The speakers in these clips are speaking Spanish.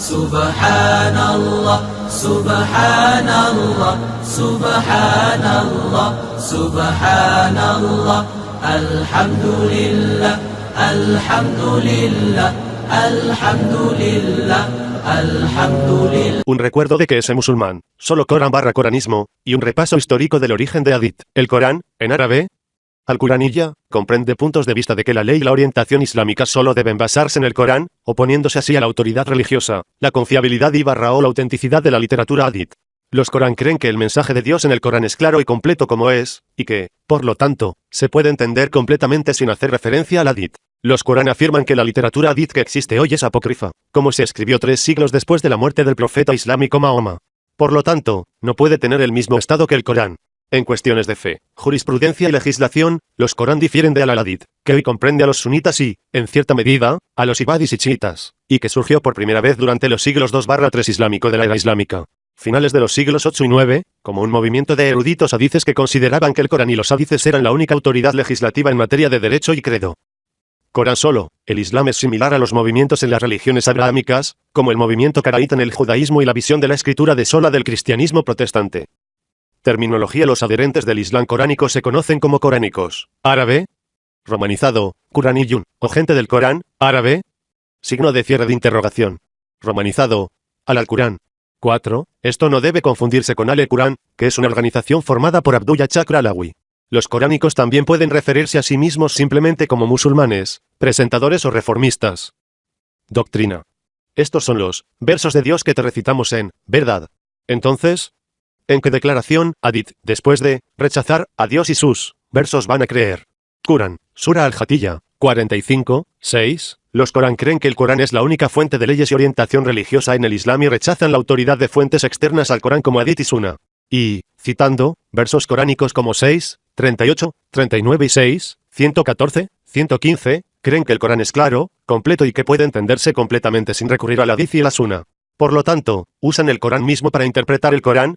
Subhanallah, Subhanallah, Subhanallah, Subhanallah, Alhamdulillah, Alhamdulillah, Alhamdulillah, Alhamdulillah. Un recuerdo de que ese musulmán, solo Corán / Coranismo, y un repaso histórico del origen de Hadith. El Corán, en árabe, Al-Quraniyya, comprende puntos de vista de que la ley y la orientación islámica solo deben basarse en el Corán, oponiéndose así a la autoridad religiosa, la confiabilidad y / la autenticidad de la literatura hadith. Los Corán creen que el mensaje de Dios en el Corán es claro y completo como es, y que, por lo tanto, se puede entender completamente sin hacer referencia al hadith. Los Corán afirman que la literatura hadith que existe hoy es apócrifa, como se escribió 3 siglos después de la muerte del profeta islámico Mahoma. Por lo tanto, no puede tener el mismo estado que el Corán. En cuestiones de fe, jurisprudencia y legislación, los Corán difieren de al-Hadith, que hoy comprende a los sunitas y, en cierta medida, a los ibadis y chiitas, y que surgió por primera vez durante los siglos 2-3 islámico de la era islámica. Finales de los siglos 8 y 9, como un movimiento de eruditos hadices que consideraban que el Corán y los hadices eran la única autoridad legislativa en materia de derecho y credo. Corán solo, el Islam es similar a los movimientos en las religiones abrahámicas, como el movimiento caraíta en el judaísmo y la visión de la escritura de sola del cristianismo protestante. Terminología: los adherentes del Islam coránico se conocen como coránicos. Árabe, romanizado, Quraniyun, o gente del Corán, árabe, signo de cierre de interrogación. Romanizado, al-Qur'an. 4. Esto no debe confundirse con Al-Qur'an, que es una organización formada por Abdullah Chakr Alawi. Los coránicos también pueden referirse a sí mismos simplemente como musulmanes, presentadores o reformistas. Doctrina. Estos son los versos de Dios que te recitamos en verdad. Entonces, ¿en qué declaración, hadith, después de rechazar a Dios y sus versos van a creer? Qur'an, Sura al-Hatiyya, 45, 6. Los Corán creen que el Corán es la única fuente de leyes y orientación religiosa en el Islam y rechazan la autoridad de fuentes externas al Corán como hadith y sunna. Y, citando, versos coránicos como 6, 38, 39 y 6, 114, 115, creen que el Corán es claro, completo y que puede entenderse completamente sin recurrir al hadith y la sunna. Por lo tanto, usan el Corán mismo para interpretar el Corán.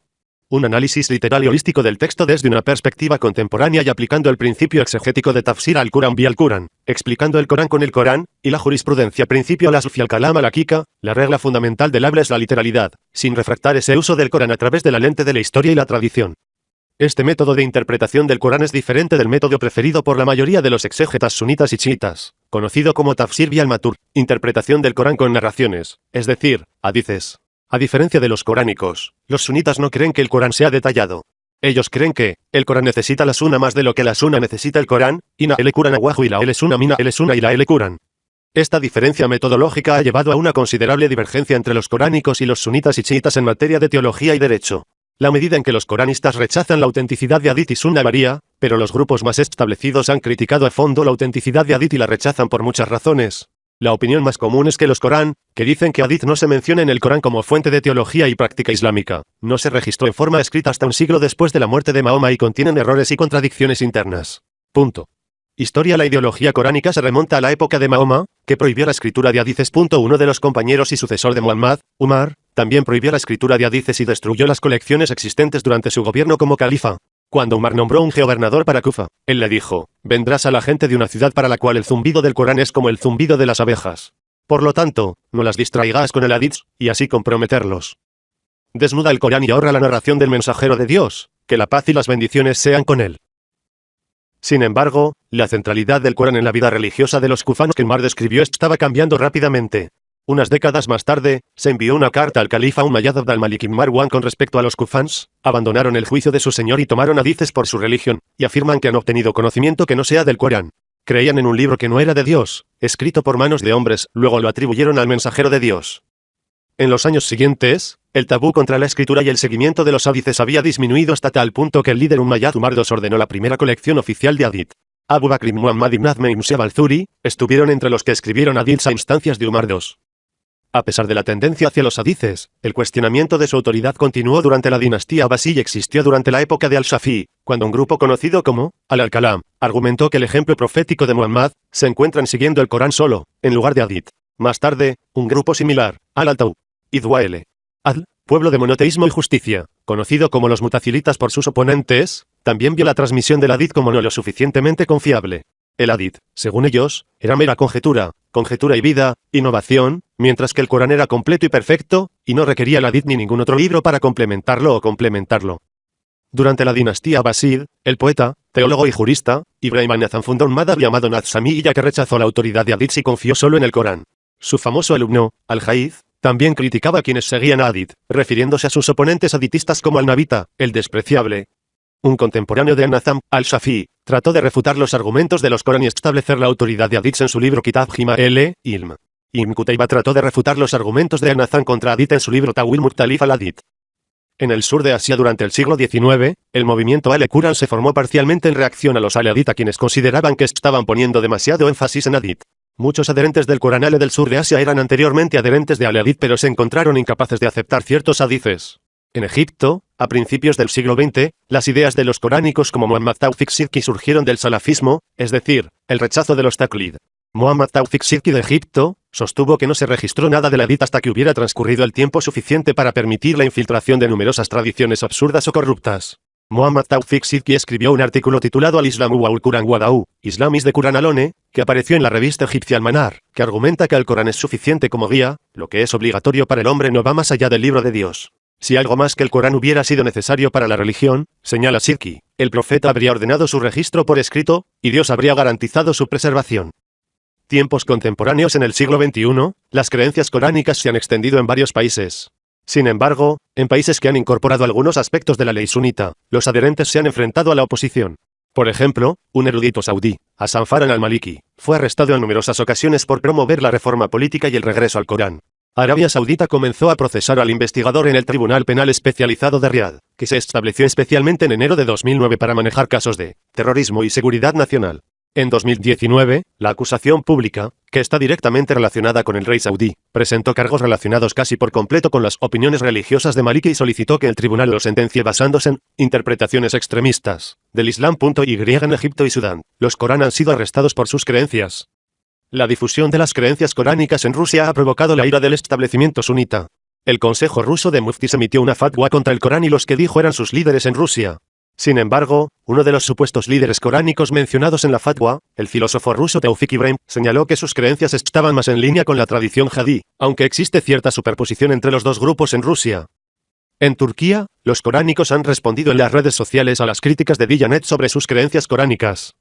Un análisis literal y holístico del texto desde una perspectiva contemporánea y aplicando el principio exegético de Tafsir al-Qur'an bi al-Qur'an, explicando el Corán con el Corán, y la jurisprudencia principio al-Asl fi al-Kalam al-Haqiqa, la regla fundamental del habla es la literalidad, sin refractar ese uso del Corán a través de la lente de la historia y la tradición. Este método de interpretación del Corán es diferente del método preferido por la mayoría de los exégetas sunitas y chiitas, conocido como Tafsir bi al-Matur, interpretación del Corán con narraciones, es decir, hadices. A diferencia de los coránicos, los sunitas no creen que el Corán sea detallado. Ellos creen que el Corán necesita la sunna más de lo que la sunna necesita el Corán, ina el Qur'an awahu y la el sunna mina el sunna y la el Qur'an. Esta diferencia metodológica ha llevado a una considerable divergencia entre los coránicos y los sunitas y chiitas en materia de teología y derecho. La medida en que los coranistas rechazan la autenticidad de hadith y sunna varía, pero los grupos más establecidos han criticado a fondo la autenticidad de hadith y la rechazan por muchas razones. La opinión más común es que los Corán, que dicen que hadith no se menciona en el Corán como fuente de teología y práctica islámica, no se registró en forma escrita hasta un siglo después de la muerte de Mahoma y contienen errores y contradicciones internas. Punto. Historia. La ideología coránica se remonta a la época de Mahoma, que prohibió la escritura de hadices. Uno de los compañeros y sucesor de Muhammad, Umar, también prohibió la escritura de hadices y destruyó las colecciones existentes durante su gobierno como califa. Cuando Umar nombró un gobernador para Kufa, él le dijo: vendrás a la gente de una ciudad para la cual el zumbido del Corán es como el zumbido de las abejas. Por lo tanto, no las distraigas con el hadith, y así comprometerlos. Desnuda el Corán y ahorra la narración del mensajero de Dios, que la paz y las bendiciones sean con él. Sin embargo, la centralidad del Corán en la vida religiosa de los kufanos que Umar describió estaba cambiando rápidamente. Unas décadas más tarde, se envió una carta al califa Umayyad Abd al-Malik ibn Marwan con respecto a los kufans, abandonaron el juicio de su señor y tomaron hadices por su religión, y afirman que han obtenido conocimiento que no sea del Corán. Creían en un libro que no era de Dios, escrito por manos de hombres, luego lo atribuyeron al mensajero de Dios. En los años siguientes, el tabú contra la escritura y el seguimiento de los hadices había disminuido hasta tal punto que el líder Umayyad Umar II ordenó la primera colección oficial de hadith. Abu Bakr ibn Muhammad ibn Hazm ibn Shihab al-Zuri estuvieron entre los que escribieron hadiths a instancias de Umar II. A pesar de la tendencia hacia los hadices, el cuestionamiento de su autoridad continuó durante la dinastía Abbasí y existió durante la época de al-Shafi'i, cuando un grupo conocido como al-Kalam argumentó que el ejemplo profético de Muhammad se encuentran siguiendo el Corán solo, en lugar de hadith. Más tarde, un grupo similar, al-Tawhid al pueblo de monoteísmo y justicia, conocido como los mutazilitas por sus oponentes, también vio la transmisión del hadith como no lo suficientemente confiable. El hadith, según ellos, era mera conjetura, conjetura y vida, innovación, mientras que el Corán era completo y perfecto, y no requería el hadith ni ningún otro libro para complementarlo o complementarlo. Durante la dinastía Abasid, el poeta, teólogo y jurista, Ibrahim an-Nazam fundó un madhab llamado Nazamí, ya que rechazó la autoridad de hadith y confió solo en el Corán. Su famoso alumno, Al-Jaid, también criticaba a quienes seguían a hadith, refiriéndose a sus oponentes haditistas como al-Nabita, el despreciable. Un contemporáneo de an-Nazam, Al-Shafi'i, trató de refutar los argumentos de los Corán y establecer la autoridad de hadith en su libro Kitab Hima el-Ilm. Ibn Qutayba trató de refutar los argumentos de an-Nazam contra hadith en su libro Tawil Mukhtalif al-Hadith. En el sur de Asia durante el siglo XIX, el movimiento Al-Quran se formó parcialmente en reacción a los al-Hadith, a quienes consideraban que estaban poniendo demasiado énfasis en hadith. Muchos adherentes del Corán del sur de Asia eran anteriormente adherentes de al-Hadith, pero se encontraron incapaces de aceptar ciertos hadices. En Egipto, a principios del siglo XX, las ideas de los coránicos como Muhammad Tawfiq Sidki surgieron del salafismo, es decir, el rechazo de los taqlid. Muhammad Tawfiq Sidki de Egipto sostuvo que no se registró nada del hadith hasta que hubiera transcurrido el tiempo suficiente para permitir la infiltración de numerosas tradiciones absurdas o corruptas. Muhammad Tawfiq Sidki escribió un artículo titulado Al-Islamu wa al-Quran Wada'u, Islam is the Quran alone, que apareció en la revista egipcia Al-Manar, que argumenta que el Corán es suficiente como guía, lo que es obligatorio para el hombre no va más allá del libro de Dios. Si algo más que el Corán hubiera sido necesario para la religión, señala Sidki, el profeta habría ordenado su registro por escrito, y Dios habría garantizado su preservación. Tiempos contemporáneos. En el siglo XXI, las creencias coránicas se han extendido en varios países. Sin embargo, en países que han incorporado algunos aspectos de la ley sunita, los adherentes se han enfrentado a la oposición. Por ejemplo, un erudito saudí, Hassan Farhan al-Maliki, fue arrestado en numerosas ocasiones por promover la reforma política y el regreso al Corán. Arabia Saudita comenzó a procesar al investigador en el Tribunal Penal Especializado de Riad, que se estableció especialmente en enero de 2009 para manejar casos de terrorismo y seguridad nacional. En 2019, la acusación pública, que está directamente relacionada con el rey saudí, presentó cargos relacionados casi por completo con las opiniones religiosas de Maliki y solicitó que el tribunal lo sentencie basándose en interpretaciones extremistas del Islam. En Egipto y Sudán, los Corán han sido arrestados por sus creencias. La difusión de las creencias coránicas en Rusia ha provocado la ira del establecimiento sunita. El Consejo Ruso de Muftis emitió una fatwa contra el Corán y los que dijo eran sus líderes en Rusia. Sin embargo, uno de los supuestos líderes coránicos mencionados en la fatwa, el filósofo ruso Tawfiq Ibrahim, señaló que sus creencias estaban más en línea con la tradición hadí, aunque existe cierta superposición entre los dos grupos en Rusia. En Turquía, los coránicos han respondido en las redes sociales a las críticas de Diyanet sobre sus creencias coránicas.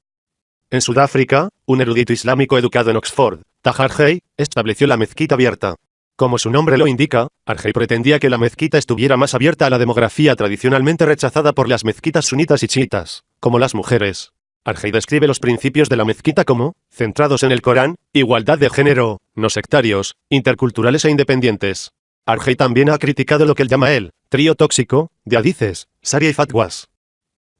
En Sudáfrica, un erudito islámico educado en Oxford, Tahar Hay, estableció la mezquita abierta. Como su nombre lo indica, Arjay pretendía que la mezquita estuviera más abierta a la demografía tradicionalmente rechazada por las mezquitas sunitas y chiitas, como las mujeres. Arjay describe los principios de la mezquita como, centrados en el Corán, igualdad de género, no sectarios, interculturales e independientes. Arjay también ha criticado lo que él llama el trío tóxico de hadices, sharia y fatwas.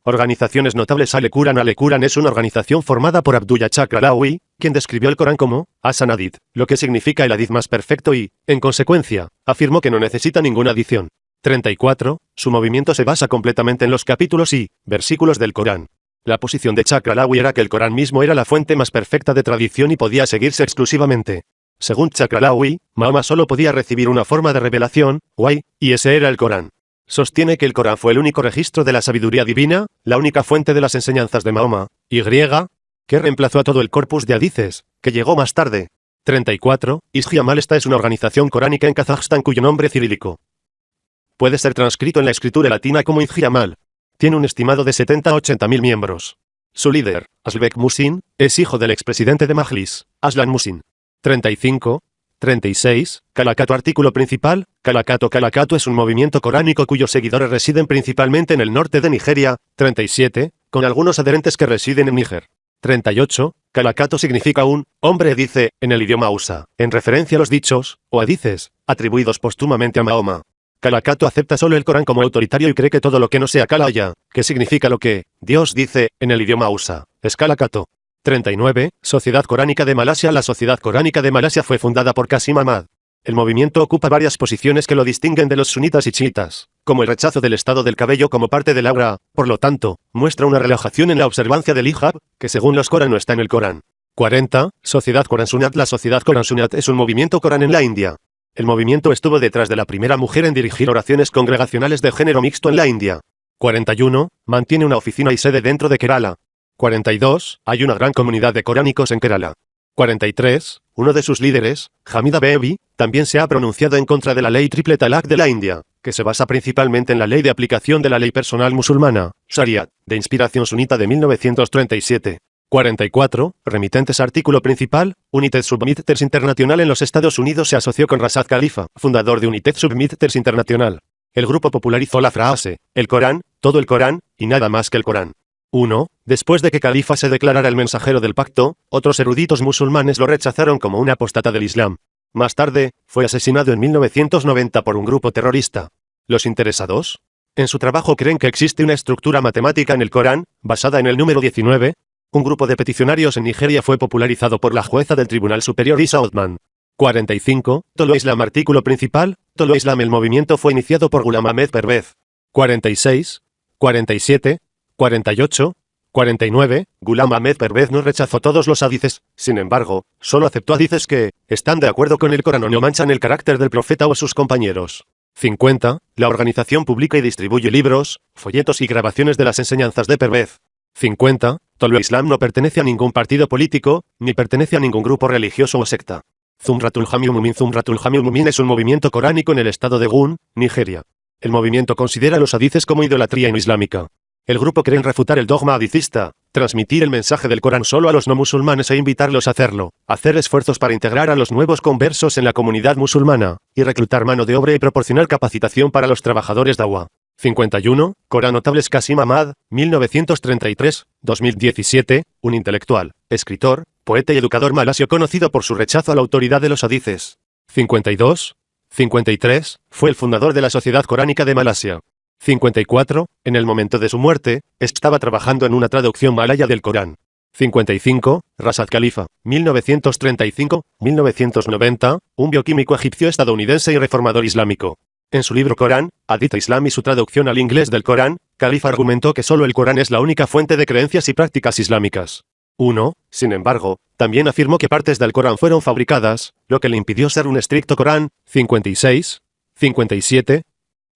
Organizaciones notables. Al-Quran es una organización formada por Abdullah Chakralawi, quien describió el Corán como Hasan Hadith, lo que significa el hadith más perfecto y, en consecuencia, afirmó que no necesita ninguna adición. 34. Su movimiento se basa completamente en los capítulos y versículos del Corán. La posición de Chakralawi era que el Corán mismo era la fuente más perfecta de tradición y podía seguirse exclusivamente. Según Chakralawi, Mahoma solo podía recibir una forma de revelación, wahy, y ese era el Corán. Sostiene que el Corán fue el único registro de la sabiduría divina, la única fuente de las enseñanzas de Mahoma, que reemplazó a todo el corpus de hadices, que llegó más tarde. 34. Isji Amal. Esta es una organización coránica en Kazajstán cuyo nombre cirílico puede ser transcrito en la escritura latina como Isji Amal. Tiene un estimado de 70 a 80 mil miembros. Su líder, Asbek Musin, es hijo del expresidente de Majlis, Aslan Musin. 35. 36. Kalakato. Artículo principal. Kalakato es un movimiento coránico cuyos seguidores residen principalmente en el norte de Nigeria. 37. Con algunos adherentes que residen en Níger. 38. Kalakato significa un hombre dice en el idioma hausa, en referencia a los dichos, o hadices, atribuidos póstumamente a Mahoma. Kalakato acepta solo el Corán como autoritario y cree que todo lo que no sea Kalaya, que significa lo que Dios dice en el idioma hausa, es Kalakato. 39. Sociedad Coránica de Malasia. La Sociedad Coránica de Malasia fue fundada por Qasim Ahmad. El movimiento ocupa varias posiciones que lo distinguen de los sunitas y chiitas, como el rechazo del estado del cabello como parte del aura, por lo tanto, muestra una relajación en la observancia del hijab, que según los Corán no está en el Corán. 40. Sociedad Corán Sunat. La Sociedad Corán Sunat es un movimiento Corán en la India. El movimiento estuvo detrás de la primera mujer en dirigir oraciones congregacionales de género mixto en la India. 41. Mantiene una oficina y sede dentro de Kerala. 42. Hay una gran comunidad de coránicos en Kerala. 43. Uno de sus líderes, Hamida Bebi, también se ha pronunciado en contra de la ley triple talaq de la India, que se basa principalmente en la ley de aplicación de la ley personal musulmana, Shariat, de inspiración sunita de 1937. 44. Remitentes artículo principal, United Submitters International en los Estados Unidos se asoció con Rashad Khalifa, fundador de United Submitters International. El grupo popularizó la frase, el Corán, todo el Corán, y nada más que el Corán. 1. Después de que Khalifa se declarara el mensajero del pacto, otros eruditos musulmanes lo rechazaron como un apóstata del Islam. Más tarde, fue asesinado en 1990 por un grupo terrorista. ¿Los interesados? En su trabajo creen que existe una estructura matemática en el Corán, basada en el número 19. Un grupo de peticionarios en Nigeria fue popularizado por la jueza del Tribunal Superior Isa Othman. 45. Tolo Islam artículo principal, Tolo Islam el movimiento fue iniciado por Ghulam Ahmed Pervez. 46. 47. 48, 49, Ghulam Ahmed Pervez no rechazó todos los hadices, sin embargo, solo aceptó hadices que están de acuerdo con el Corán o no manchan el carácter del profeta o sus compañeros. 50. La organización publica y distribuye libros, folletos y grabaciones de las enseñanzas de Pervez. 50. Tolo Islam no pertenece a ningún partido político, ni pertenece a ningún grupo religioso o secta. Zumratul Jamil Mumin es un movimiento coránico en el estado de Gun, Nigeria. El movimiento considera los hadices como idolatría no islámica. El grupo cree en refutar el dogma hadicista, transmitir el mensaje del Corán solo a los no musulmanes e invitarlos a hacerlo, hacer esfuerzos para integrar a los nuevos conversos en la comunidad musulmana, y reclutar mano de obra y proporcionar capacitación para los trabajadores Dawah. 51. Corán notables Qasim Ahmad, 1933, 2017, un intelectual, escritor, poeta y educador malasio conocido por su rechazo a la autoridad de los hadices. 52. 53. Fue el fundador de la Sociedad Coránica de Malasia. 54. En el momento de su muerte, estaba trabajando en una traducción malaya del Corán. 55. Rashad Khalifa, 1935-1990, un bioquímico egipcio estadounidense y reformador islámico. En su libro Corán, Hadith Islam y su traducción al inglés del Corán, Khalifa argumentó que solo el Corán es la única fuente de creencias y prácticas islámicas. 1. Sin embargo, también afirmó que partes del Corán fueron fabricadas, lo que le impidió ser un estricto Corán. 56. 57.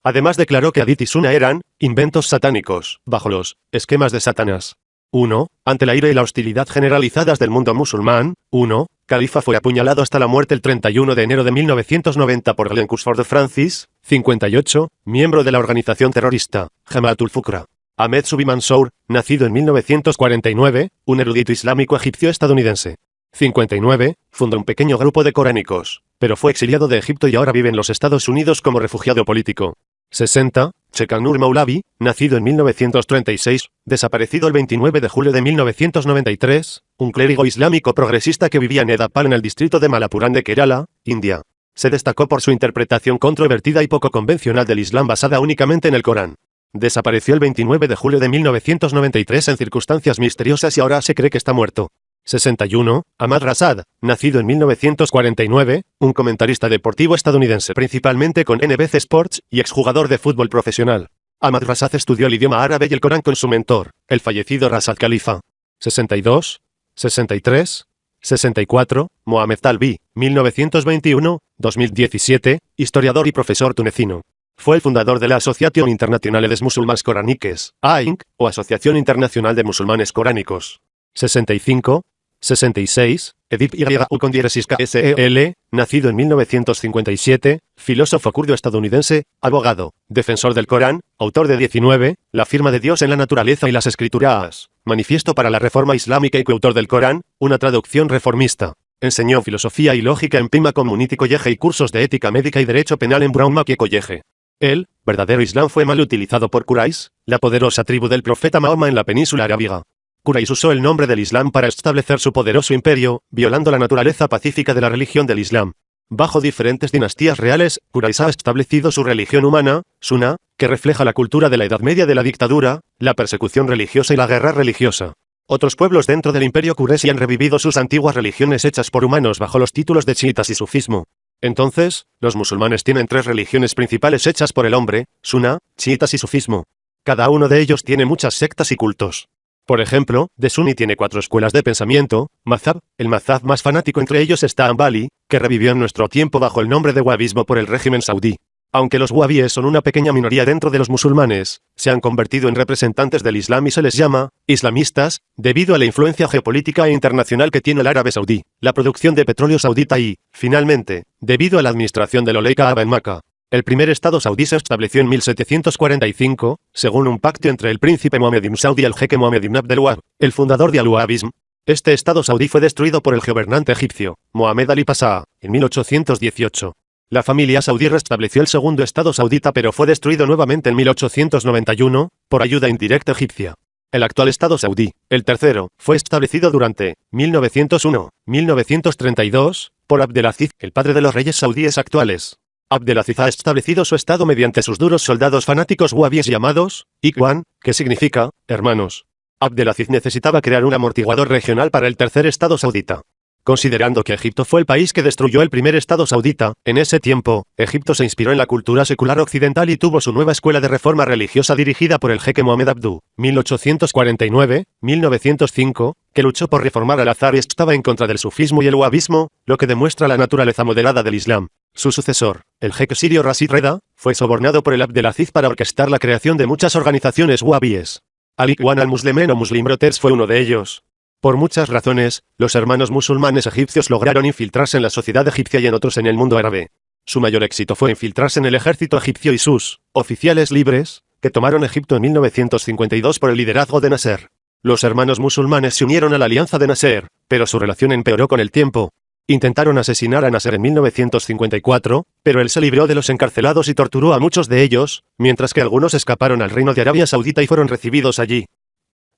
Además declaró que Hadith y Sunna eran inventos satánicos, bajo los esquemas de Satanás. 1. Ante la ira y la hostilidad generalizadas del mundo musulmán, 1. Khalifa fue apuñalado hasta la muerte el 31 de enero de 1990 por Glenn Cursford Francis, 58, miembro de la organización terrorista, Jamaatul Fukra. Ahmed Subi Mansour, nacido en 1949, un erudito islámico egipcio estadounidense. 59, fundó un pequeño grupo de coránicos, pero fue exiliado de Egipto y ahora vive en los Estados Unidos como refugiado político. 60, Sheikh-Nur Maulavi, nacido en 1936, desaparecido el 29 de julio de 1993, un clérigo islámico progresista que vivía en Edapal en el distrito de Malappuram de Kerala, India. Se destacó por su interpretación controvertida y poco convencional del Islam basada únicamente en el Corán. Desapareció el 29 de julio de 1993 en circunstancias misteriosas y ahora se cree que está muerto. 61. Ahmad Rashad, nacido en 1949, un comentarista deportivo estadounidense principalmente con NBC Sports y exjugador de fútbol profesional. Ahmad Rashad estudió el idioma árabe y el Corán con su mentor, el fallecido Rashad Khalifa. 62. 63. 64. Mohamed Talbi, 1921-2017, historiador y profesor tunecino. Fue el fundador de la Association Internationale des Musulmans Coraniques, AINC, o Asociación Internacional de Musulmanes Coránicos. 65. 66. Edip Yukondieresiska SEL, nacido en 1957, filósofo kurdo estadounidense, abogado, defensor del Corán, autor de 19, La firma de Dios en la naturaleza y las escrituras, Manifiesto para la Reforma Islámica y coautor del Corán, una traducción reformista. Enseñó filosofía y lógica en Pima Community College y cursos de ética médica y derecho penal en Brown Mackie College. El verdadero Islam fue mal utilizado por Quraysh, la poderosa tribu del profeta Mahoma en la península arábiga. Quraysh usó el nombre del Islam para establecer su poderoso imperio, violando la naturaleza pacífica de la religión del Islam. Bajo diferentes dinastías reales, Quraysh ha establecido su religión humana, Sunna, que refleja la cultura de la Edad Media de la dictadura, la persecución religiosa y la guerra religiosa. Otros pueblos dentro del imperio Quraysh han revivido sus antiguas religiones hechas por humanos bajo los títulos de chiitas y sufismo. Entonces, los musulmanes tienen tres religiones principales hechas por el hombre, Sunna, chiitas y sufismo. Cada uno de ellos tiene muchas sectas y cultos. Por ejemplo, de Sunni tiene 4 escuelas de pensamiento, Mazhab, el mazhab más fanático entre ellos está Hanbali, que revivió en nuestro tiempo bajo el nombre de wahhabismo por el régimen saudí. Aunque los wahabíes son una pequeña minoría dentro de los musulmanes, se han convertido en representantes del Islam y se les llama islamistas, debido a la influencia geopolítica e internacional que tiene el árabe saudí, la producción de petróleo saudita y, finalmente, debido a la administración del Oley Kaaba en Meca. El primer estado saudí se estableció en 1745, según un pacto entre el príncipe Mohammed ibn Saud y el jeque Mohammed ibn Abdel Wahab, el fundador de al-Wahabismo. Este estado saudí fue destruido por el gobernante egipcio, Mohamed Ali Pasha, en 1818. La familia saudí restableció el segundo estado saudita pero fue destruido nuevamente en 1891, por ayuda indirecta egipcia. El actual estado saudí, el tercero, fue establecido durante 1901-1932, por Abdelaziz, el padre de los reyes saudíes actuales. Abdelaziz ha establecido su estado mediante sus duros soldados fanáticos wahabíes llamados Ikhwan, que significa hermanos. Abdelaziz necesitaba crear un amortiguador regional para el tercer estado saudita. Considerando que Egipto fue el país que destruyó el primer estado saudita, en ese tiempo, Egipto se inspiró en la cultura secular occidental y tuvo su nueva escuela de reforma religiosa dirigida por el jeque Mohamed Abdu, 1849-1905, que luchó por reformar al-Azhar y estaba en contra del sufismo y el wahabismo, lo que demuestra la naturaleza moderada del Islam. Su sucesor, el jeque sirio Rashid Reda, fue sobornado por el Abdelaziz para orquestar la creación de muchas organizaciones wahabíes. Al-Ikhwan al-Muslimin o Muslim Brothers fue uno de ellos. Por muchas razones, los hermanos musulmanes egipcios lograron infiltrarse en la sociedad egipcia y en otros en el mundo árabe. Su mayor éxito fue infiltrarse en el ejército egipcio y sus oficiales libres, que tomaron Egipto en 1952 por el liderazgo de Nasser. Los hermanos musulmanes se unieron a la alianza de Nasser, pero su relación empeoró con el tiempo. Intentaron asesinar a Nasser en 1954, pero él se libró de los encarcelados y torturó a muchos de ellos, mientras que algunos escaparon al reino de Arabia Saudita y fueron recibidos allí.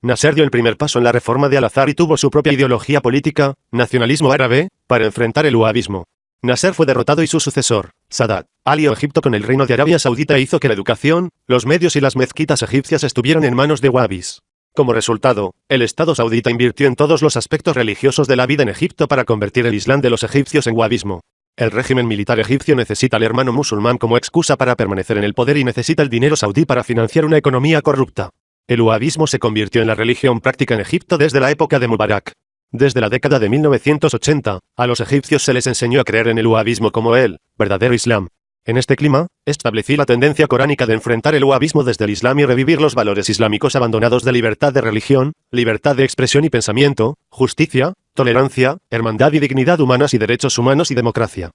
Nasser dio el primer paso en la reforma de al-Azhar y tuvo su propia ideología política, nacionalismo árabe, para enfrentar el wahabismo. Nasser fue derrotado y su sucesor, Sadat, alió Egipto con el reino de Arabia Saudita e hizo que la educación, los medios y las mezquitas egipcias estuvieran en manos de wahabis. Como resultado, el Estado saudita invirtió en todos los aspectos religiosos de la vida en Egipto para convertir el Islam de los egipcios en wahabismo. El régimen militar egipcio necesita al hermano musulmán como excusa para permanecer en el poder y necesita el dinero saudí para financiar una economía corrupta. El wahabismo se convirtió en la religión práctica en Egipto desde la época de Mubarak. Desde la década de 1980, a los egipcios se les enseñó a creer en el wahabismo como el verdadero Islam. En este clima, establecí la tendencia coránica de enfrentar el wahabismo desde el Islam y revivir los valores islámicos abandonados de libertad de religión, libertad de expresión y pensamiento, justicia, tolerancia, hermandad y dignidad humanas y derechos humanos y democracia.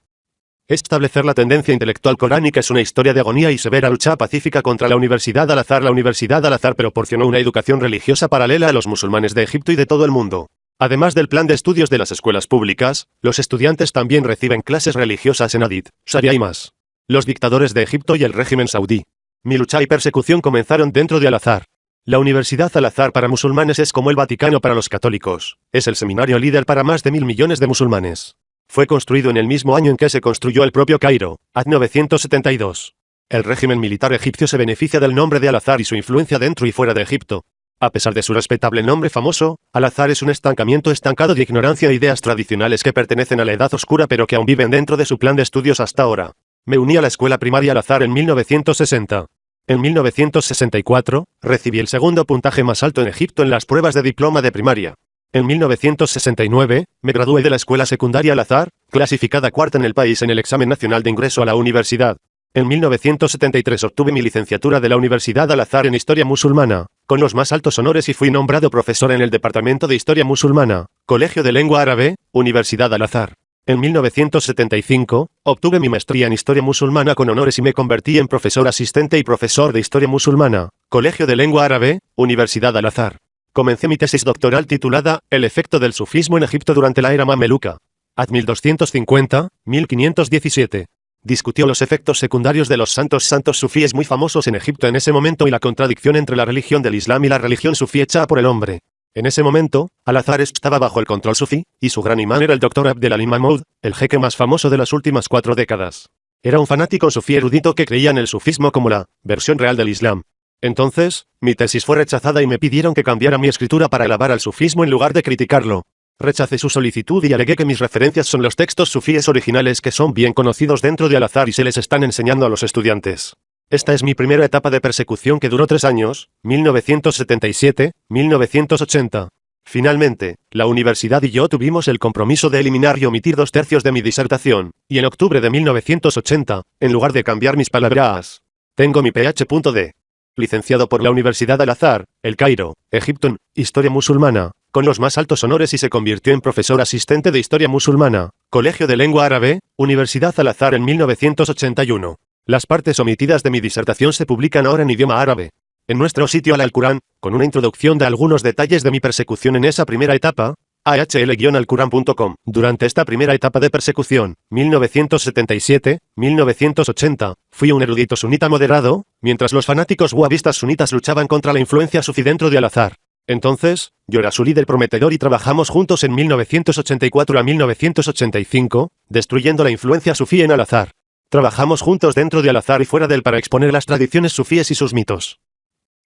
Establecer la tendencia intelectual coránica es una historia de agonía y severa lucha pacífica contra la Universidad Al-Azhar. La Universidad Al-Azhar proporcionó una educación religiosa paralela a los musulmanes de Egipto y de todo el mundo. Además del plan de estudios de las escuelas públicas, los estudiantes también reciben clases religiosas en Hadith, Sharia y más. Los dictadores de Egipto y el régimen saudí. Mi lucha y persecución comenzaron dentro de Al-Azhar. La Universidad Al-Azhar para musulmanes es como el Vaticano para los católicos. Es el seminario líder para más de 1.000 millones de musulmanes. Fue construido en el mismo año en que se construyó el propio Cairo, AD 972. El régimen militar egipcio se beneficia del nombre de Al-Azhar y su influencia dentro y fuera de Egipto. A pesar de su respetable nombre famoso, Al-Azhar es un estancamiento estancado de ignorancia e ideas tradicionales que pertenecen a la Edad Oscura pero que aún viven dentro de su plan de estudios hasta ahora. Me uní a la escuela primaria Al-Azhar en 1960. En 1964, recibí el segundo puntaje más alto en Egipto en las pruebas de diploma de primaria. En 1969, me gradué de la escuela secundaria Al-Azhar, clasificada cuarta en el país en el examen nacional de ingreso a la universidad. En 1973 obtuve mi licenciatura de la Universidad Al-Azhar en Historia Musulmana, con los más altos honores y fui nombrado profesor en el Departamento de Historia Musulmana, Colegio de Lengua Árabe, Universidad Al-Azhar. En 1975, obtuve mi maestría en Historia Musulmana con honores y me convertí en profesor asistente y profesor de Historia Musulmana, Colegio de Lengua Árabe, Universidad Al-Azhar. Comencé mi tesis doctoral titulada El efecto del sufismo en Egipto durante la era mameluca. AD 1250-1517. Discutió los efectos secundarios de los santos sufíes muy famosos en Egipto en ese momento y la contradicción entre la religión del Islam y la religión sufí hecha por el hombre. En ese momento, Al-Azhar estaba bajo el control sufí, y su gran imán era el Dr. Abdelalim Mahmoud, el jeque más famoso de las últimas 4 décadas. Era un fanático sufí erudito que creía en el sufismo como la versión real del Islam. Entonces, mi tesis fue rechazada y me pidieron que cambiara mi escritura para alabar al sufismo en lugar de criticarlo. Rechacé su solicitud y alegué que mis referencias son los textos sufíes originales que son bien conocidos dentro de Al-Azhar y se les están enseñando a los estudiantes. Esta es mi primera etapa de persecución que duró 3 años, 1977-1980. Finalmente, la universidad y yo tuvimos el compromiso de eliminar y omitir 2/3 de mi disertación, y en octubre de 1980, en lugar de cambiar mis palabras, tengo mi Ph.D. licenciado por la Universidad Al-Azhar, El Cairo, Egipto en Historia Musulmana, con los más altos honores y se convirtió en profesor asistente de Historia Musulmana, Colegio de Lengua Árabe, Universidad Al-Azhar en 1981. Las partes omitidas de mi disertación se publican ahora en idioma árabe. En nuestro sitio Al-Alcorán, con una introducción de algunos detalles de mi persecución en esa primera etapa, ahl-alquran.com. Durante esta primera etapa de persecución, 1977-1980, fui un erudito sunita moderado, mientras los fanáticos wahabistas sunitas luchaban contra la influencia sufí dentro de Al-Azhar. Entonces, yo era su líder prometedor y trabajamos juntos en 1984 a 1985, destruyendo la influencia sufí en Al-Azhar. Trabajamos juntos dentro de Al-Azhar y fuera de él para exponer las tradiciones sufíes y sus mitos.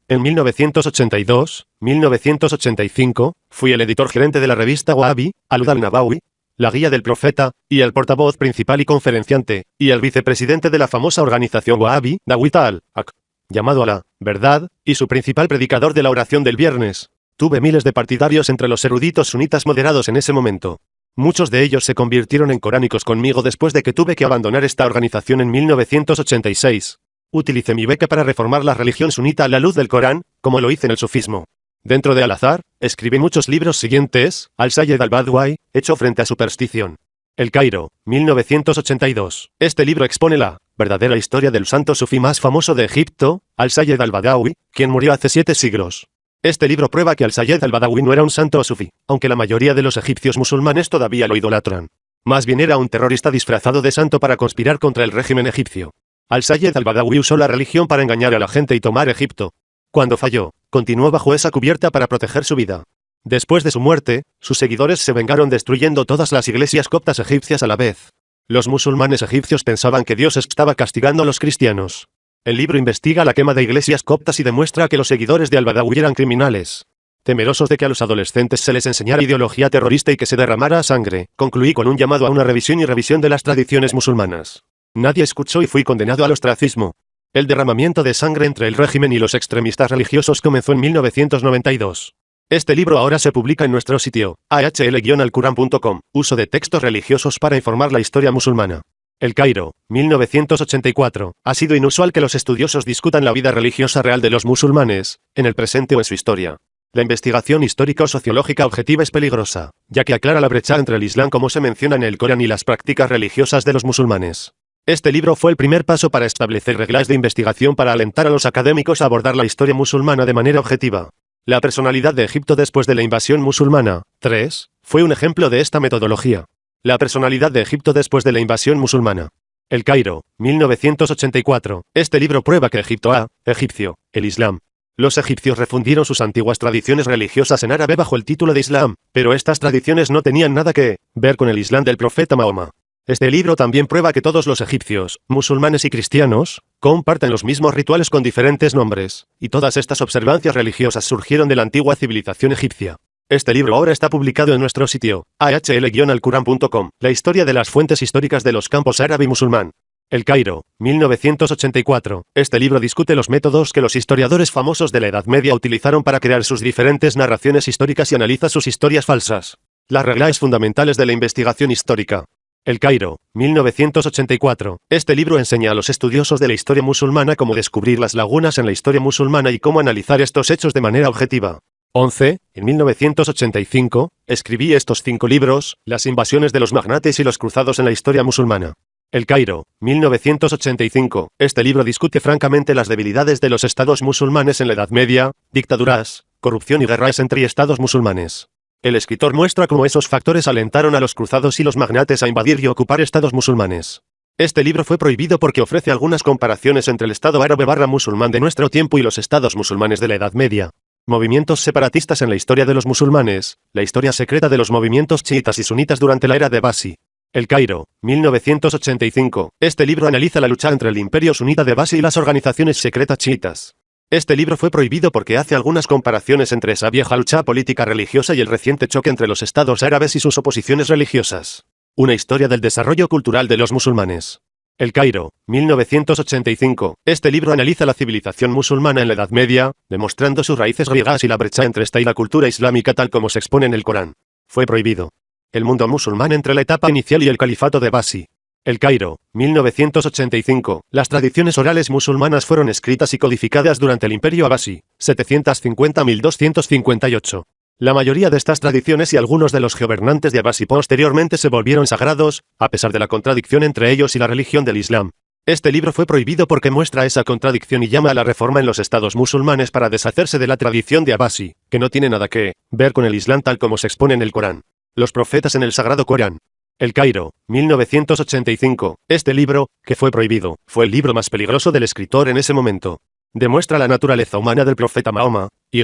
En 1982-1985, fui el editor gerente de la revista Wahhabi, Al-Huda al-Nabawi, la guía del profeta, y el portavoz principal y conferenciante, y el vicepresidente de la famosa organización Wahhabi, Dawit al-Haq, llamado a la verdad, y su principal predicador de la oración del viernes. Tuve miles de partidarios entre los eruditos sunitas moderados en ese momento. Muchos de ellos se convirtieron en coránicos conmigo después de que tuve que abandonar esta organización en 1986. Utilicé mi beca para reformar la religión sunita a la luz del Corán, como lo hice en el sufismo. Dentro de Al-Azhar, escribí muchos libros siguientes, Al-Sayyed al-Badwi, Hecho frente a superstición. El Cairo, 1982. Este libro expone la verdadera historia del santo sufí más famoso de Egipto, Al-Sayyed al-Badawi, quien murió hace 7 siglos. Este libro prueba que Al-Sayyed al-Badawi no era un santo sufí, aunque la mayoría de los egipcios musulmanes todavía lo idolatran. Más bien era un terrorista disfrazado de santo para conspirar contra el régimen egipcio. Al-Sayyed al-Badawi usó la religión para engañar a la gente y tomar Egipto. Cuando falló, continuó bajo esa cubierta para proteger su vida. Después de su muerte, sus seguidores se vengaron destruyendo todas las iglesias coptas egipcias a la vez. Los musulmanes egipcios pensaban que Dios estaba castigando a los cristianos. El libro investiga la quema de iglesias coptas y demuestra que los seguidores de al-Badawi eran criminales. Temerosos de que a los adolescentes se les enseñara ideología terrorista y que se derramara sangre, concluí con un llamado a una revisión y revisión de las tradiciones musulmanas. Nadie escuchó y fui condenado al ostracismo. El derramamiento de sangre entre el régimen y los extremistas religiosos comenzó en 1992. Este libro ahora se publica en nuestro sitio, ahl-alquran.com, uso de textos religiosos para informar la historia musulmana. El Cairo, 1984, ha sido inusual que los estudiosos discutan la vida religiosa real de los musulmanes, en el presente o en su historia. La investigación histórica o sociológica objetiva es peligrosa, ya que aclara la brecha entre el Islam como se menciona en el Corán y las prácticas religiosas de los musulmanes. Este libro fue el primer paso para establecer reglas de investigación para alentar a los académicos a abordar la historia musulmana de manera objetiva. La personalidad de Egipto después de la invasión musulmana, 3, fue un ejemplo de esta metodología. La personalidad de Egipto después de la invasión musulmana. El Cairo, 1984. Este libro prueba que Egipto egipcio, el Islam. Los egipcios refundieron sus antiguas tradiciones religiosas en árabe bajo el título de Islam, pero estas tradiciones no tenían nada que ver con el Islam del profeta Mahoma. Este libro también prueba que todos los egipcios, musulmanes y cristianos, comparten los mismos rituales con diferentes nombres, y todas estas observancias religiosas surgieron de la antigua civilización egipcia. Este libro ahora está publicado en nuestro sitio, ahl-alquran.com, la historia de las fuentes históricas de los campos árabe y musulmán. El Cairo, 1984. Este libro discute los métodos que los historiadores famosos de la Edad Media utilizaron para crear sus diferentes narraciones históricas y analiza sus historias falsas. Las reglas fundamentales de la investigación histórica. El Cairo, 1984. Este libro enseña a los estudiosos de la historia musulmana cómo descubrir las lagunas en la historia musulmana y cómo analizar estos hechos de manera objetiva. 11. En 1985, escribí estos 5 libros, Las invasiones de los magnates y los cruzados en la historia musulmana. El Cairo, 1985. Este libro discute francamente las debilidades de los estados musulmanes en la Edad Media, dictaduras, corrupción y guerras entre estados musulmanes. El escritor muestra cómo esos factores alentaron a los cruzados y los magnates a invadir y ocupar estados musulmanes. Este libro fue prohibido porque ofrece algunas comparaciones entre el estado árabe/musulmán de nuestro tiempo y los estados musulmanes de la Edad Media. Movimientos separatistas en la historia de los musulmanes, la historia secreta de los movimientos chiitas y sunitas durante la era de Abbasi. El Cairo, 1985. Este libro analiza la lucha entre el imperio sunita de Abbasi y las organizaciones secretas chiitas. Este libro fue prohibido porque hace algunas comparaciones entre esa vieja lucha política religiosa y el reciente choque entre los estados árabes y sus oposiciones religiosas. Una historia del desarrollo cultural de los musulmanes. El Cairo, 1985. Este libro analiza la civilización musulmana en la Edad Media, demostrando sus raíces griegas y la brecha entre esta y la cultura islámica tal como se expone en el Corán. Fue prohibido. El mundo musulmán entre la etapa inicial y el califato de Abbasi. El Cairo, 1985. Las tradiciones orales musulmanas fueron escritas y codificadas durante el Imperio Abbasi, 750-1258. La mayoría de estas tradiciones y algunos de los gobernantes de Abbasi posteriormente se volvieron sagrados, a pesar de la contradicción entre ellos y la religión del Islam. Este libro fue prohibido porque muestra esa contradicción y llama a la reforma en los estados musulmanes para deshacerse de la tradición de Abbasi, que no tiene nada que ver con el Islam tal como se expone en el Corán. Los profetas en el Sagrado Corán. El Cairo, 1985. Este libro, que fue prohibido, fue el libro más peligroso del escritor en ese momento. Demuestra la naturaleza humana del profeta Mahoma, y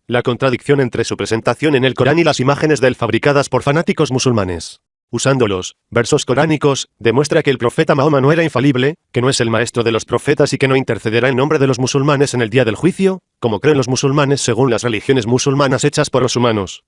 la contradicción entre su presentación en el Corán y las imágenes de él fabricadas por fanáticos musulmanes. Usando los versos coránicos, demuestra que el profeta Mahoma no era infalible, que no es el maestro de los profetas y que no intercederá en nombre de los musulmanes en el día del juicio, como creen los musulmanes según las religiones musulmanas hechas por los humanos.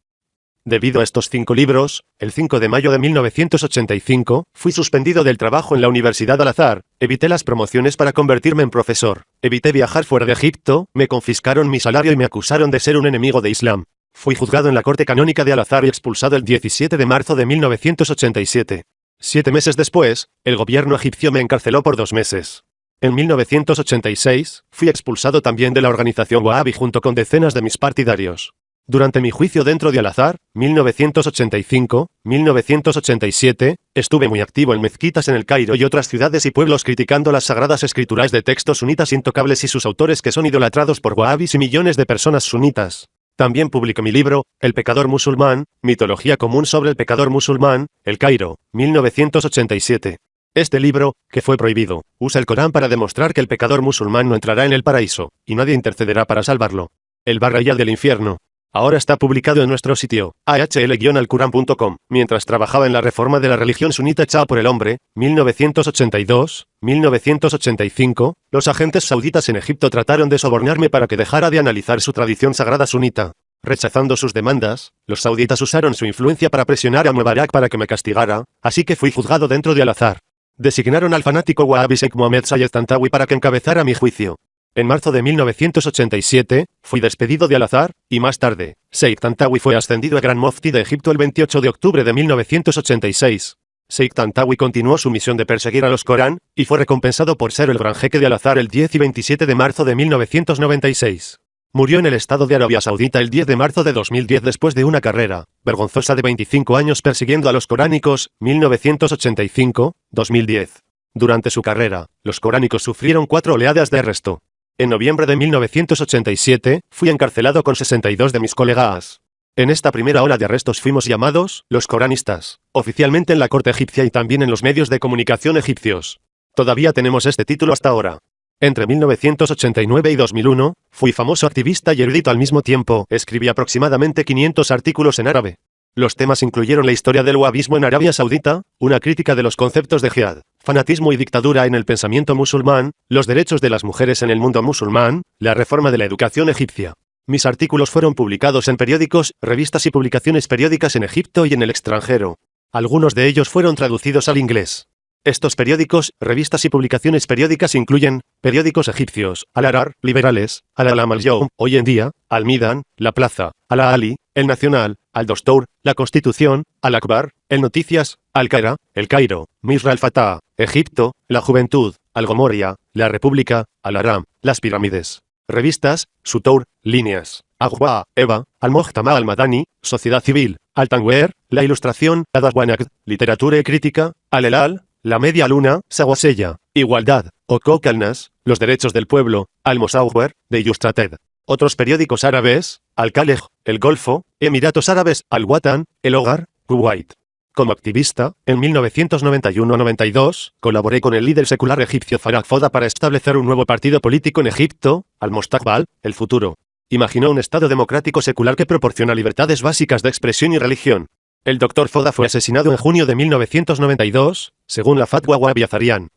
Debido a estos 5 libros, el 5 de mayo de 1985, fui suspendido del trabajo en la Universidad Al-Azhar, evité las promociones para convertirme en profesor, evité viajar fuera de Egipto, me confiscaron mi salario y me acusaron de ser un enemigo de Islam. Fui juzgado en la Corte Canónica de Al-Azhar y expulsado el 17 de marzo de 1987. 7 meses después, el gobierno egipcio me encarceló por 2 meses. En 1986, fui expulsado también de la organización Wahhabi junto con decenas de mis partidarios. Durante mi juicio dentro de Al-Azhar, 1985-1987, estuve muy activo en mezquitas en el Cairo y otras ciudades y pueblos criticando las sagradas escrituras de textos sunitas intocables y sus autores que son idolatrados por wahhabis y millones de personas sunitas. También publiqué mi libro, El pecador musulmán, mitología común sobre el pecador musulmán, El Cairo, 1987. Este libro, que fue prohibido, usa el Corán para demostrar que el pecador musulmán no entrará en el paraíso, y nadie intercederá para salvarlo. El Barrayal del infierno. Ahora está publicado en nuestro sitio, ahl-alquran.com. Mientras trabajaba en la reforma de la religión sunita echada por el hombre, 1982-1985, los agentes sauditas en Egipto trataron de sobornarme para que dejara de analizar su tradición sagrada sunita. Rechazando sus demandas, los sauditas usaron su influencia para presionar a Mubarak para que me castigara, así que fui juzgado dentro de Al-Azhar. Designaron al fanático wahhabi Sheikh Mohammed Sayed Tantawi para que encabezara mi juicio. En marzo de 1987, fui despedido de Al-Azhar, y más tarde, Sheikh Tantawi fue ascendido a Gran Mufti de Egipto el 28 de octubre de 1986. Sheikh Tantawi continuó su misión de perseguir a los Corán, y fue recompensado por ser el gran jeque de Al-Azhar el 10 y 27 de marzo de 1996. Murió en el estado de Arabia Saudita el 10 de marzo de 2010 después de una carrera vergonzosa de 25 años persiguiendo a los coránicos, 1985-2010. Durante su carrera, los coránicos sufrieron 4 oleadas de arresto. En noviembre de 1987, fui encarcelado con 62 de mis colegas. En esta primera ola de arrestos fuimos llamados los coranistas, oficialmente en la corte egipcia y también en los medios de comunicación egipcios. Todavía tenemos este título hasta ahora. Entre 1989 y 2001, fui famoso activista y erudito al mismo tiempo. Escribí aproximadamente 500 artículos en árabe. Los temas incluyeron la historia del wahhabismo en Arabia Saudita, una crítica de los conceptos de jihad, fanatismo y dictadura en el pensamiento musulmán, los derechos de las mujeres en el mundo musulmán, la reforma de la educación egipcia. Mis artículos fueron publicados en periódicos, revistas y publicaciones periódicas en Egipto y en el extranjero. Algunos de ellos fueron traducidos al inglés. Estos periódicos, revistas y publicaciones periódicas incluyen periódicos egipcios, Al-Arar, liberales, Al-Alam al-Yawm, hoy en día, Al-Midan, La Plaza, Al-Ali, El Nacional, Al-Dostour, La Constitución, Al-Akbar, El Noticias, Al-Qaeda, El Cairo, Misra al-Fatah, Egipto, La Juventud, Al-Gomoria, La República, Al-Aram, Las Pirámides. Revistas, Sutour, Líneas, Agua, Eva, Al-Mojtama al-Madani, Sociedad Civil, Al-Tanwer, La Ilustración, Adawanac, Literatura y Crítica, Al-Elal, La Media Luna, Sawasella, Igualdad, Okok al-Nas, Los Derechos del Pueblo, Al-Musawwer, The Illustrated. Otros periódicos árabes, Al-Kalej, El Golfo, Emiratos Árabes, Al-Watan, El Hogar, Kuwait. Como activista, en 1991-92, colaboré con el líder secular egipcio Farag Foda para establecer un nuevo partido político en Egipto, Al-Mustaqbal, el futuro. Imaginó un Estado democrático secular que proporciona libertades básicas de expresión y religión. El Dr. Foda fue asesinado en junio de 1992, según la Fatwa Wahhabi Azarian.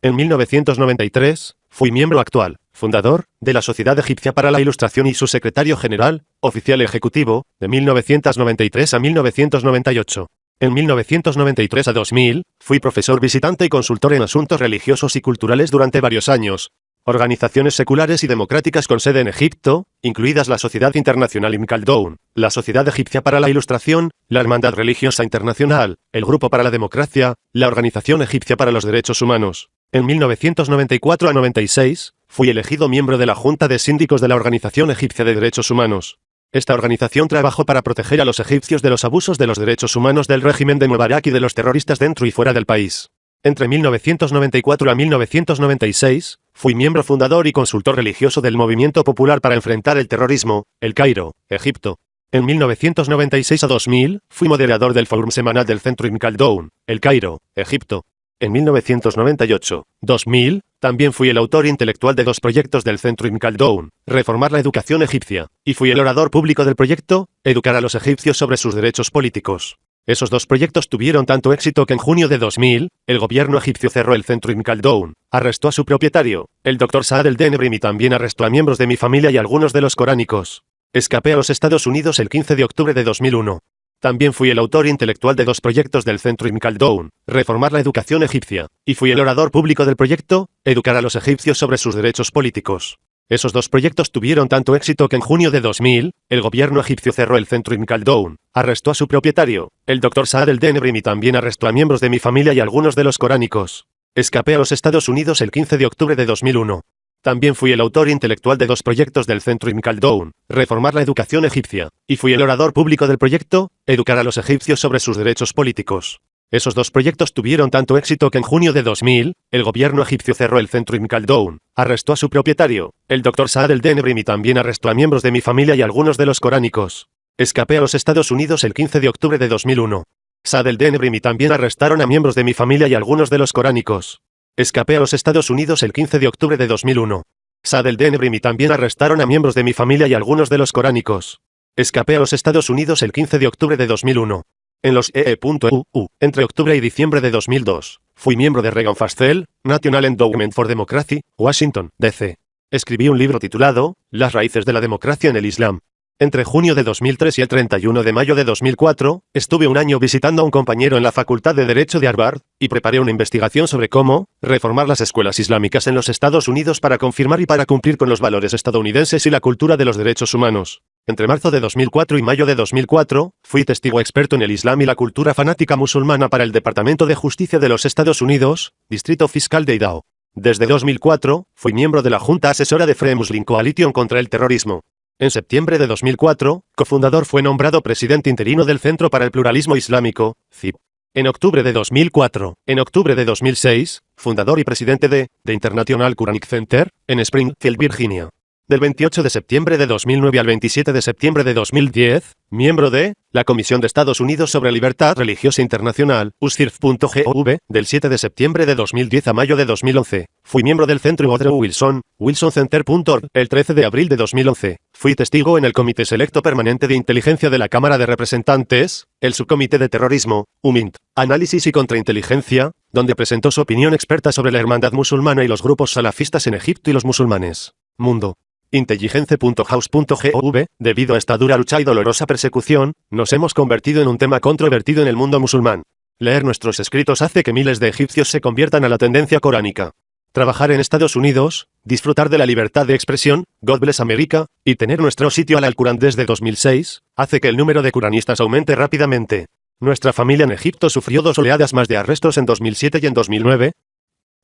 En 1993, fui miembro actual, fundador, de la Sociedad Egipcia para la Ilustración y su secretario general, oficial ejecutivo, de 1993 a 1998. En 1993 a 2000, fui profesor visitante y consultor en asuntos religiosos y culturales durante varios años. Organizaciones seculares y democráticas con sede en Egipto, incluidas la Sociedad Internacional Ibn Khaldun, la Sociedad Egipcia para la Ilustración, la Hermandad Religiosa Internacional, el Grupo para la Democracia, la Organización Egipcia para los Derechos Humanos. En 1994 a 96, fui elegido miembro de la Junta de Síndicos de la Organización Egipcia de Derechos Humanos. Esta organización trabajó para proteger a los egipcios de los abusos de los derechos humanos del régimen de Mubarak y de los terroristas dentro y fuera del país. Entre 1994 a 1996, fui miembro fundador y consultor religioso del Movimiento Popular para enfrentar el terrorismo, El Cairo, Egipto. En 1996 a 2000, fui moderador del Fórum Semanal del Centro Ibn Khaldun, El Cairo, Egipto. En 1998-2000, también fui el autor intelectual de 2 proyectos del Centro Ibn Khaldun, Reformar la Educación Egipcia, y fui el orador público del proyecto, Educar a los egipcios sobre sus derechos políticos. Esos 2 proyectos tuvieron tanto éxito que en junio de 2000, el gobierno egipcio cerró el Centro Ibn Khaldun, arrestó a su propietario, el Dr. Saad el-Denebrim, y también arrestó a miembros de mi familia y algunos de los coránicos. Escapé a los Estados Unidos el 15 de octubre de 2001. También fui el autor intelectual de 2 proyectos del Centro Ibn Khaldun, Reformar la Educación Egipcia, y fui el orador público del proyecto, Educar a los egipcios sobre sus derechos políticos. Esos 2 proyectos tuvieron tanto éxito que en junio de 2000, el gobierno egipcio cerró el Centro Ibn Khaldun, arrestó a su propietario, el Dr. Saad el-Denebrim, y también arrestó a miembros de mi familia y algunos de los coránicos. Escapé a los Estados Unidos el 15 de octubre de 2001. También fui el autor intelectual de 2 proyectos del Centro Ibn Khaldun, Reformar la Educación Egipcia, y fui el orador público del proyecto, Educar a los egipcios sobre sus derechos políticos. Esos 2 proyectos tuvieron tanto éxito que en junio de 2000, el gobierno egipcio cerró el Centro Ibn Khaldun, arrestó a su propietario, el Dr. Saad el-Denebrim, y también arrestó a miembros de mi familia y algunos de los coránicos. Escapé a los Estados Unidos el 15 de octubre de 2001. Saad el-Denebrim, y también arrestaron a miembros de mi familia y algunos de los coránicos. Escapé a los Estados Unidos el 15 de octubre de 2001. Saad el-Denebrim, y también arrestaron a miembros de mi familia y algunos de los coránicos. Escapé a los Estados Unidos el 15 de octubre de 2001. En los EE.EU, entre octubre y diciembre de 2002, fui miembro de Reagan Fascell, National Endowment for Democracy, Washington, D.C. Escribí un libro titulado, Las raíces de la democracia en el Islam. Entre junio de 2003 y el 31 de mayo de 2004, estuve un año visitando a un compañero en la Facultad de Derecho de Harvard, y preparé una investigación sobre cómo reformar las escuelas islámicas en los Estados Unidos para confirmar y para cumplir con los valores estadounidenses y la cultura de los derechos humanos. Entre marzo de 2004 y mayo de 2004, fui testigo experto en el Islam y la cultura fanática musulmana para el Departamento de Justicia de los Estados Unidos, Distrito Fiscal de Idaho. Desde 2004, fui miembro de la Junta Asesora de Free Muslim Coalition contra el terrorismo. En septiembre de 2004, cofundador, fue nombrado presidente interino del Centro para el Pluralismo Islámico, CIP. En octubre de 2004, en octubre de 2006, fundador y presidente de The International Quranic Center, en Springfield, Virginia. Del 28 de septiembre de 2009 al 27 de septiembre de 2010, miembro de la Comisión de Estados Unidos sobre Libertad Religiosa Internacional, USCIRF.gov, del 7 de septiembre de 2010 a mayo de 2011. Fui miembro del Centro Woodrow Wilson, wilsoncenter.org, el 13 de abril de 2011. Fui testigo en el Comité Selecto Permanente de Inteligencia de la Cámara de Representantes, el Subcomité de Terrorismo, UMINT, Análisis y Contrainteligencia, donde presentó su opinión experta sobre la hermandad musulmana y los grupos salafistas en Egipto y los musulmanes. Mundo. Intelligence.house.gov, debido a esta dura lucha y dolorosa persecución, nos hemos convertido en un tema controvertido en el mundo musulmán. Leer nuestros escritos hace que miles de egipcios se conviertan a la tendencia coránica. Trabajar en Estados Unidos, disfrutar de la libertad de expresión, God Bless America, y tener nuestro sitio al Corán desde 2006, hace que el número de curanistas aumente rápidamente. Nuestra familia en Egipto sufrió 2 oleadas más de arrestos en 2007 y en 2009.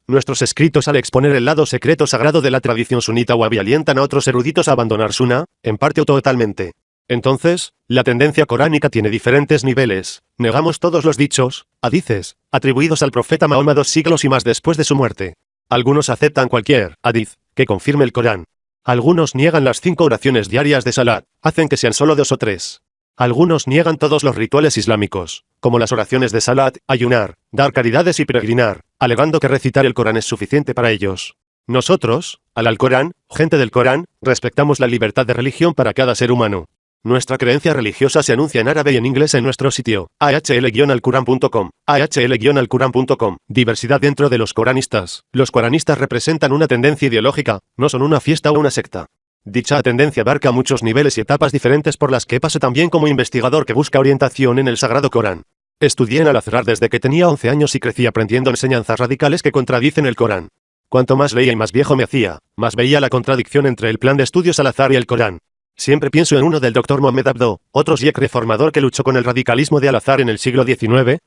Nuestros escritos al exponer el lado secreto sagrado de la tradición sunita wahhabí alientan a otros eruditos a abandonar Sunna, en parte o totalmente. Entonces, la tendencia coránica tiene diferentes niveles. Negamos todos los dichos, hadices, atribuidos al profeta Mahoma 2 siglos y más después de su muerte. Algunos aceptan cualquier hadith que confirme el Corán. Algunos niegan las 5 oraciones diarias de Salat, hacen que sean solo 2 o 3. Algunos niegan todos los rituales islámicos, como las oraciones de Salat, ayunar, dar caridades y peregrinar, alegando que recitar el Corán es suficiente para ellos. Nosotros, al Alcorán, gente del Corán, respetamos la libertad de religión para cada ser humano. Nuestra creencia religiosa se anuncia en árabe y en inglés en nuestro sitio, ahl-alquran.com, ahl-alquran.com. Diversidad dentro de los coranistas. Los coranistas representan una tendencia ideológica, no son una fiesta o una secta. Dicha tendencia abarca muchos niveles y etapas diferentes por las que paso también como investigador que busca orientación en el Sagrado Corán. Estudié en Al-Azhar desde que tenía 11 años y crecí aprendiendo enseñanzas radicales que contradicen el Corán. Cuanto más leía y más viejo me hacía, más veía la contradicción entre el plan de estudios Al-Azhar y el Corán. Siempre pienso en uno del Dr. Mohamed Abdo, otro siec reformador que luchó con el radicalismo de Al-Azhar en el siglo XIX.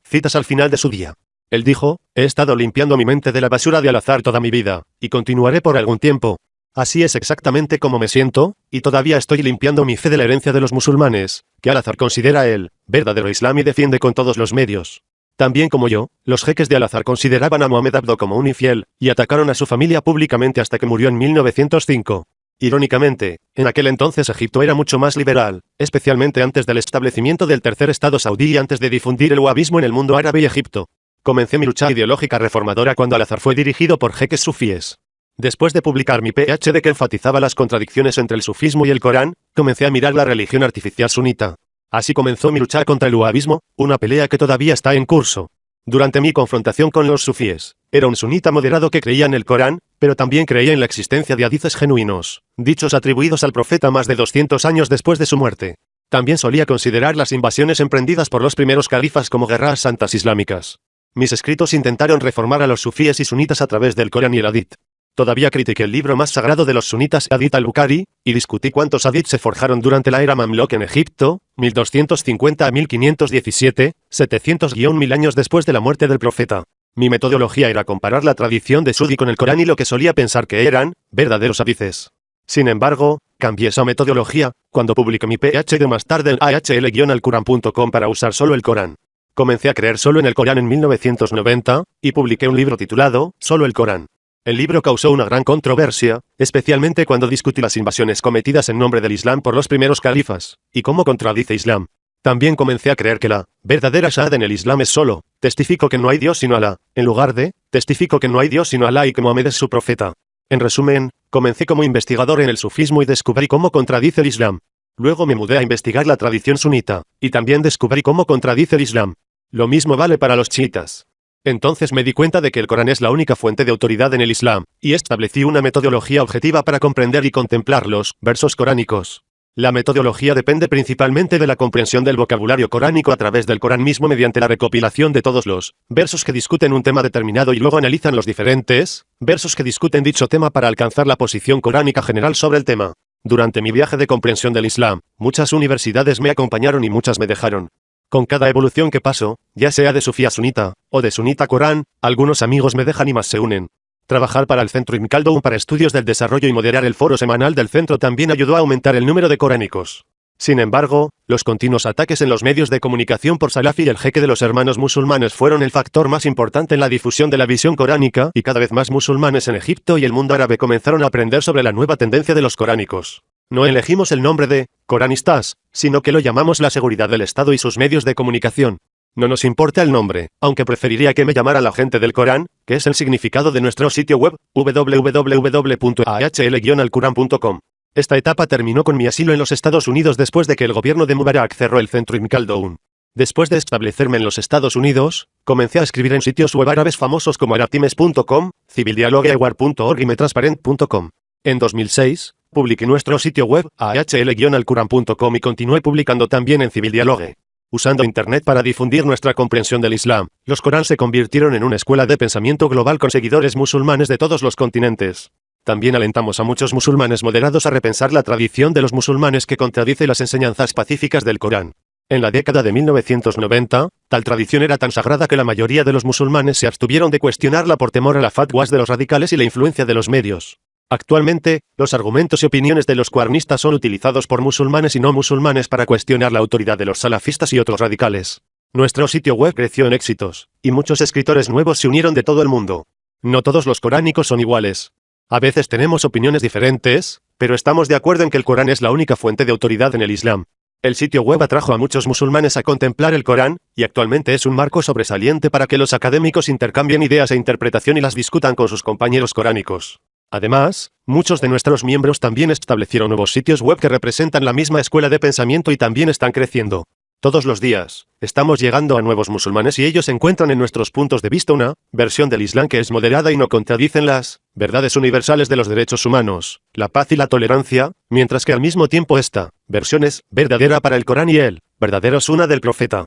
Citas al final de su día. Él dijo: he estado limpiando mi mente de la basura de Al-Azhar toda mi vida, y continuaré por algún tiempo. Así es exactamente como me siento, y todavía estoy limpiando mi fe de la herencia de los musulmanes, que Al-Azhar considera el verdadero Islam y defiende con todos los medios. También como yo, los jeques de Al-Azhar consideraban a Mohamed Abdo como un infiel, y atacaron a su familia públicamente hasta que murió en 1905. Irónicamente, en aquel entonces Egipto era mucho más liberal, especialmente antes del establecimiento del tercer estado saudí y antes de difundir el wahabismo en el mundo árabe y Egipto. Comencé mi lucha ideológica reformadora cuando Al-Azhar fue dirigido por jeques sufíes. Después de publicar mi PhD que enfatizaba las contradicciones entre el sufismo y el Corán, comencé a mirar la religión artificial sunita. Así comenzó mi lucha contra el wahabismo, una pelea que todavía está en curso. Durante mi confrontación con los sufíes, era un sunita moderado que creía en el Corán, pero también creía en la existencia de hadices genuinos, dichos atribuidos al profeta más de 200 años después de su muerte. También solía considerar las invasiones emprendidas por los primeros califas como guerras santas islámicas. Mis escritos intentaron reformar a los sufíes y sunitas a través del Corán y el Hadith. Todavía critiqué el libro más sagrado de los sunitas, Hadith al-Bukhari, y discutí cuántos hadith se forjaron durante la era Mamluk en Egipto, 1250 a 1517, 700-1000 años después de la muerte del profeta. Mi metodología era comparar la tradición de Sudi con el Corán y lo que solía pensar que eran verdaderos hadices. Sin embargo, cambié esa metodología cuando publiqué mi PhD más tarde en ahl-alquran.com para usar solo el Corán. Comencé a creer solo en el Corán en 1990, y publiqué un libro titulado Solo el Corán. El libro causó una gran controversia, especialmente cuando discutí las invasiones cometidas en nombre del Islam por los primeros califas, y cómo contradice Islam. También comencé a creer que la verdadera shahada en el Islam es solo: testifico que no hay Dios sino Alá, en lugar de testifico que no hay Dios sino Alá y que Mohamed es su profeta. En resumen, comencé como investigador en el sufismo y descubrí cómo contradice el Islam. Luego me mudé a investigar la tradición sunita, y también descubrí cómo contradice el Islam. Lo mismo vale para los chiitas. Entonces me di cuenta de que el Corán es la única fuente de autoridad en el Islam, y establecí una metodología objetiva para comprender y contemplar los versos coránicos. La metodología depende principalmente de la comprensión del vocabulario coránico a través del Corán mismo mediante la recopilación de todos los versos que discuten un tema determinado y luego analizan los diferentes versos que discuten dicho tema para alcanzar la posición coránica general sobre el tema. Durante mi viaje de comprensión del Islam, muchas universidades me acompañaron y muchas me dejaron. Con cada evolución que paso, ya sea de sufía sunita, o de sunita Corán, algunos amigos me dejan y más se unen. Trabajar para el Centro Ibn Khaldun para estudios del desarrollo y moderar el foro semanal del centro también ayudó a aumentar el número de coránicos. Sin embargo, los continuos ataques en los medios de comunicación por Salafi y el jeque de los hermanos musulmanes fueron el factor más importante en la difusión de la visión coránica, y cada vez más musulmanes en Egipto y el mundo árabe comenzaron a aprender sobre la nueva tendencia de los coránicos. No elegimos el nombre de coranistas, sino que lo llamamos la seguridad del Estado y sus medios de comunicación. No nos importa el nombre, aunque preferiría que me llamara la gente del Corán, que es el significado de nuestro sitio web, www.ahl-alquran.com. Esta etapa terminó con mi asilo en los Estados Unidos después de que el gobierno de Mubarak cerró el Centro Ibn Khaldun. Después de establecerme en los Estados Unidos, comencé a escribir en sitios web árabes famosos como arabtimes.com, civildialogueawar.org y metransparent.com. En 2006, publiqué nuestro sitio web, ahl-alquran.com, y continué publicando también en Civil Dialogue. Usando Internet para difundir nuestra comprensión del Islam, los Corán se convirtieron en una escuela de pensamiento global con seguidores musulmanes de todos los continentes. También alentamos a muchos musulmanes moderados a repensar la tradición de los musulmanes que contradice las enseñanzas pacíficas del Corán. En la década de 1990, tal tradición era tan sagrada que la mayoría de los musulmanes se abstuvieron de cuestionarla por temor a las fatwas de los radicales y la influencia de los medios. Actualmente, los argumentos y opiniones de los coranistas son utilizados por musulmanes y no musulmanes para cuestionar la autoridad de los salafistas y otros radicales. Nuestro sitio web creció en éxitos, y muchos escritores nuevos se unieron de todo el mundo. No todos los coránicos son iguales. A veces tenemos opiniones diferentes, pero estamos de acuerdo en que el Corán es la única fuente de autoridad en el Islam. El sitio web atrajo a muchos musulmanes a contemplar el Corán, y actualmente es un marco sobresaliente para que los académicos intercambien ideas e interpretación y las discutan con sus compañeros coránicos. Además, muchos de nuestros miembros también establecieron nuevos sitios web que representan la misma escuela de pensamiento y también están creciendo. Todos los días, estamos llegando a nuevos musulmanes y ellos encuentran en nuestros puntos de vista una versión del Islam que es moderada y no contradicen las verdades universales de los derechos humanos, la paz y la tolerancia, mientras que al mismo tiempo esta versión es verdadera para el Corán y el verdadero Sunna del profeta.